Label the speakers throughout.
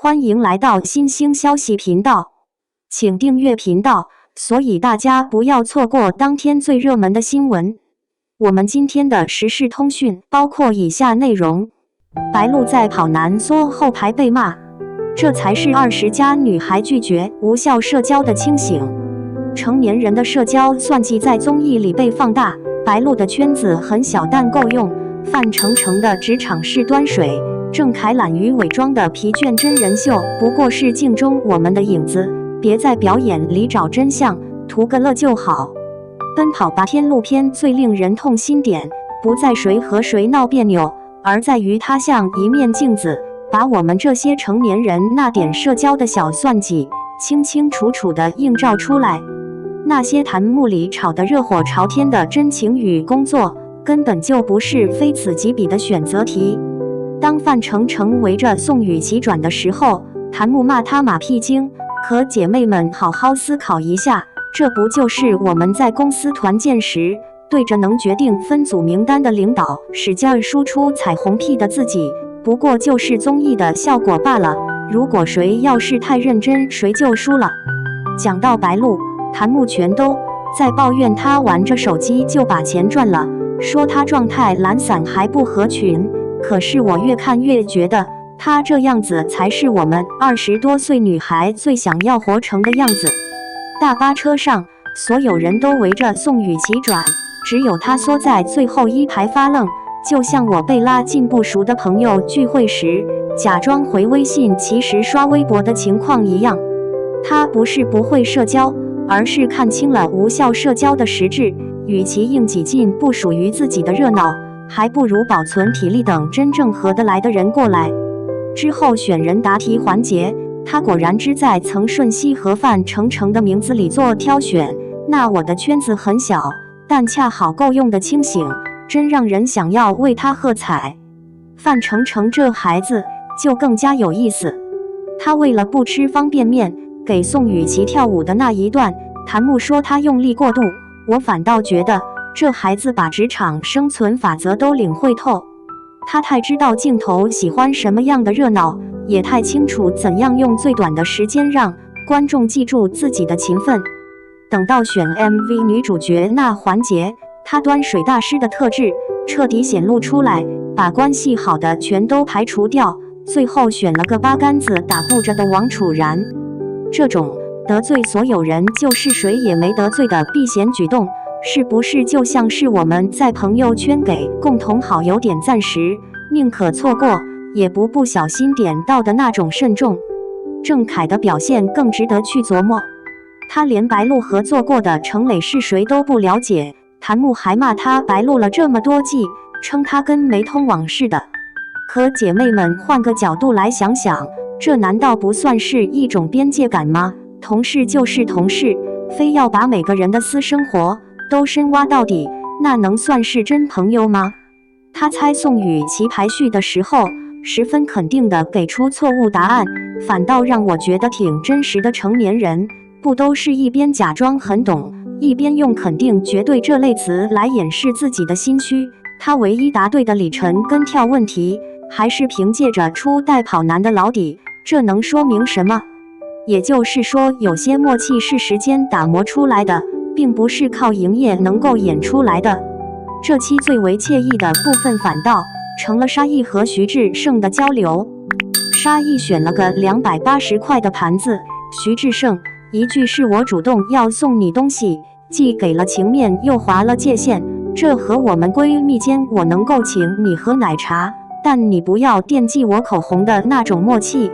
Speaker 1: 歡迎來到新興消息頻道，請訂閱頻道，所以大家不要錯過當天最熱門的新聞。我們今天的時事通訊包括以下內容：白鹿在跑男縮後排被罵，這才是20+女孩拒絕無效社交的清醒。成年人的社交算計在綜藝裡被放大，白鹿的圈子很小但夠用，范丞丞的職場是端水，鄭愷懶於偽裝的疲倦真人秀不過是鏡中我們的影子，別在表演裡找真相，圖個樂就好。奔跑吧天路篇最令人痛心點，不在誰和誰鬧彆扭，而在於它像一面鏡子，把我們這些成年人那點社交的小算計，清清楚楚地映照出來。那些彈幕裡吵得熱火朝天的真情與工作，根本就不是非此即彼的選擇題。當范丞丞圍着宋雨琦轉的時候，彈幕罵他馬屁精，可姐妹們好好思考一下，這不就是我們在公司團建時，對着能決定分組名單的領導使勁輸出彩虹屁的自己，不過就是綜藝的效果罷了。如果誰要是太認真，誰就輸了。講到白鹿，彈幕全都在抱怨他玩着手機就把錢賺了，說他狀態懶散還不合群。可是我越看越覺得，他這樣子才是我們20多歲女孩最想要活成的樣子。大巴車上，所有人都圍着宋雨琦轉，只有他縮在最後一排發愣，就像我被拉進不熟的朋友聚會時，假裝回微信其實刷微博的情況一樣。他不是不會社交，而是看清了無效社交的實質，與其硬擠進不屬於自己的熱鬧，還不如保存體力等真正合得來的人過來。之後選人答題環節，他果然只在曾舜晞和范丞丞的名字裡做挑選。那我的圈子很小，但恰好夠用的清醒，真讓人想要為他喝彩。范丞丞這孩子就更加有意思，他為了不吃方便麵，給宋雨琦跳舞的那一段，彈幕說他用力過度，我反倒覺得這孩子把職場生存法則都領會透。他太知道鏡頭喜歡什麼樣的熱鬧，也太清楚怎樣用最短的時間讓觀眾記住自己的勤奮。等到選 MV 女主角那環節，他端水大師的特質徹底顯露出來，把關係好的全都排除掉，最後選了個八竿子打不着的王楚然。這種得罪所有人就是誰也沒得罪的避嫌舉動，是不是就像是我們在朋友圈給共同好友點讚時，寧可錯過也不小心點到的那種慎重？鄭愷的表現更值得去琢磨，他連白鹿合作過的程磊是誰都不了解，彈幕還罵他白鹿了這麼多季，稱他跟沒通網似的。可姐妹們換個角度來想想，這難道不算是一種邊界感嗎？同事就是同事，非要把每個人的私生活都深挖到底，那能算是真朋友嗎？他猜宋雨琦排序的時候，十分肯定地給出錯誤答案，反倒讓我覺得挺真實的。成年人不都是一邊假裝很懂，一邊用肯定絕對這類詞來掩飾自己的心虛？他唯一答對的里程跟跳問題，還是憑借着初代跑男的老底，這能說明什麼？也就是說，有些默契是時間打磨出來的，並不是靠營業能夠演出來的。這期最為愜意的部分反倒成了沙溢和徐志勝的交流。沙溢選了個280塊的盤子，徐志勝一句是我主動要送你東西，既給了情面又劃了界限，這和我們閨蜜間我能夠請你喝奶茶，但你不要惦記我口紅的那種默契，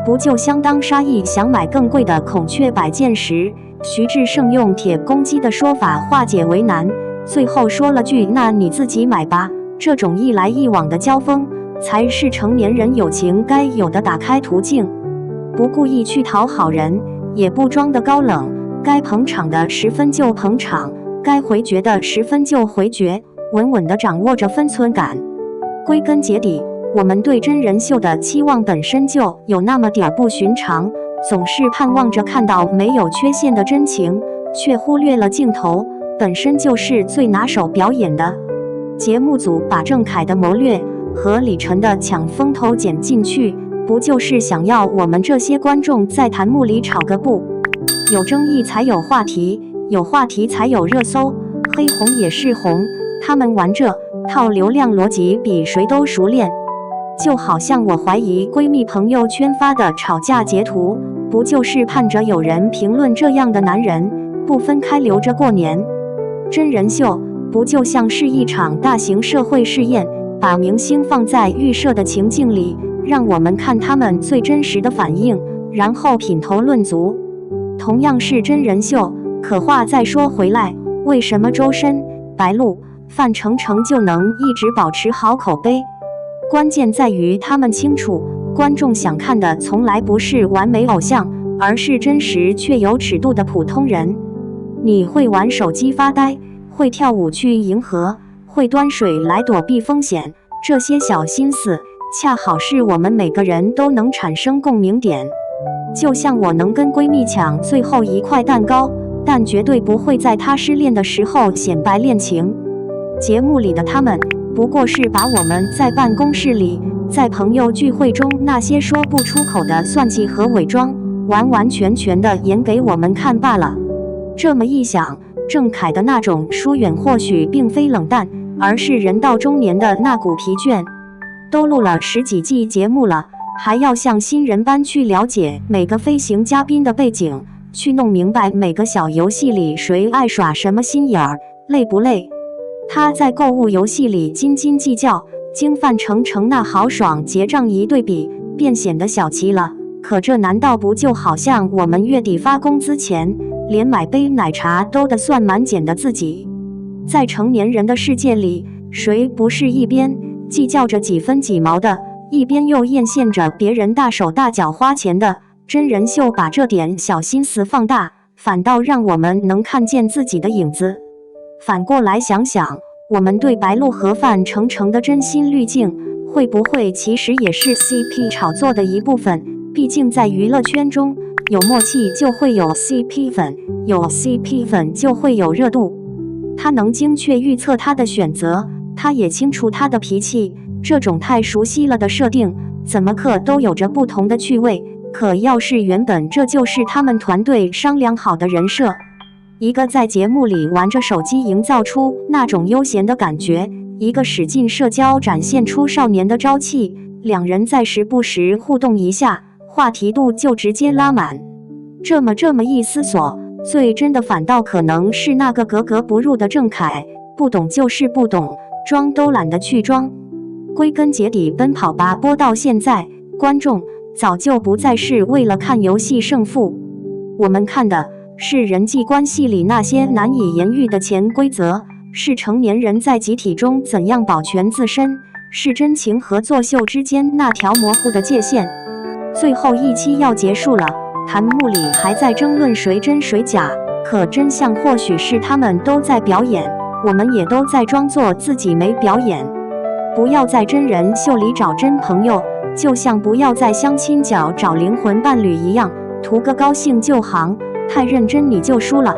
Speaker 1: 不就相當沙溢想買更貴的孔雀擺件時，徐志勝用鐵公雞的說法化解為難，最後說了句那你自己買吧。這種一來一往的交鋒，才是成年人友情該有的打開途徑。不故意去討好人，也不裝得高冷，該捧場的10分就捧場，該回絕的10分就回絕，穩穩地掌握着分寸感。歸根結底，我們對真人秀的期望本身就有那麼點不尋常，總是盼望着看到沒有缺陷的真情，卻忽略了鏡頭本身就是最拿手表演的。節目組把鄭愷的謀略和李晨的搶風頭剪進去，不就是想要我們這些觀眾在彈幕裡吵個不？有爭議才有話題，有話題才有熱搜，黑紅也是紅。他們玩這套流量邏輯比誰都熟練。就好像我懷疑閨蜜朋友圈發的吵架截圖，不就是盼着有人評論這樣的男人不分開留着過年？真人秀不就像是一場大型社會試驗，把明星放在預設的情境裡，讓我們看他們最真實的反應，然後品頭論足。同樣是真人秀，可話再說回來，為什麼周深、白鹿、范丞丞就能一直保持好口碑？關鍵在於他們清楚，觀眾想看的從來不是完美偶像，而是真實卻有尺度的普通人。你會玩手機發呆，會跳舞去迎合，會端水來躲避風險，這些小心思恰好是我們每個人都能產生共鳴點。就像我能跟閨蜜搶最後一塊蛋糕，但絕對不會在她失戀的時候顯擺戀情。節目裡的他們不過是把我們在辦公室裡，在朋友聚會中那些說不出口的算計和偽裝，完完全全的演給我們看罷了。這麼一想，鄭愷的那種疏遠或許並非冷淡，而是人到中年的那股疲倦。都錄了10幾季節目了，還要像新人般去了解每個飛行嘉賓的背景，去弄明白每個小遊戲裡誰愛耍什麼心眼兒，累不累？他在購物遊戲裡斤斤計較，經范丞丞那豪爽結賬一對比，便顯得小氣了。可這難道不就好像我們月底發工資前，連買杯奶茶都得算滿減的自己？在成年人的世界裡，誰不是一邊計較着幾分幾毛的，一邊又豔羨着別人大手大腳花錢的？真人秀把這點小心思放大，反倒讓我們能看見自己的影子。反過來想想，我們對白鹿和范丞丞的真心濾鏡，會不會其實也是 CP 炒作的一部分？畢竟在娛樂圈中，有默契就會有 CP 粉，有 CP 粉就會有熱度。他能精確預測他的選擇，他也清楚他的脾氣，這種太熟悉了的設定，怎麼嗑都有着不同的趣味。可要是原本這就是他們團隊商量好的人設，一個在節目裡玩着手機營造出那種悠閒的感覺，一個使勁社交展現出少年的朝氣，兩人在時不時互動一下，話題度就直接拉滿。這麼一思索，最真的反倒可能是那個格格不入的鄭愷，不懂就是不懂，裝都懶得去裝。歸根結底，奔跑吧播到現在，觀眾早就不再是為了看遊戲勝負，我們看的是人際關係裡那些難以言喻的潛規則，是成年人在集體中怎樣保全自身，是真情和作秀之間那條模糊的界限。最後一期要結束了，彈幕裡還在爭論誰真誰假，可真相或許是他們都在表演，我們也都在裝作自己沒表演。不要在真人秀裡找真朋友，就像不要在相親角找靈魂伴侶一樣，圖個高興就行，太認真你就輸了。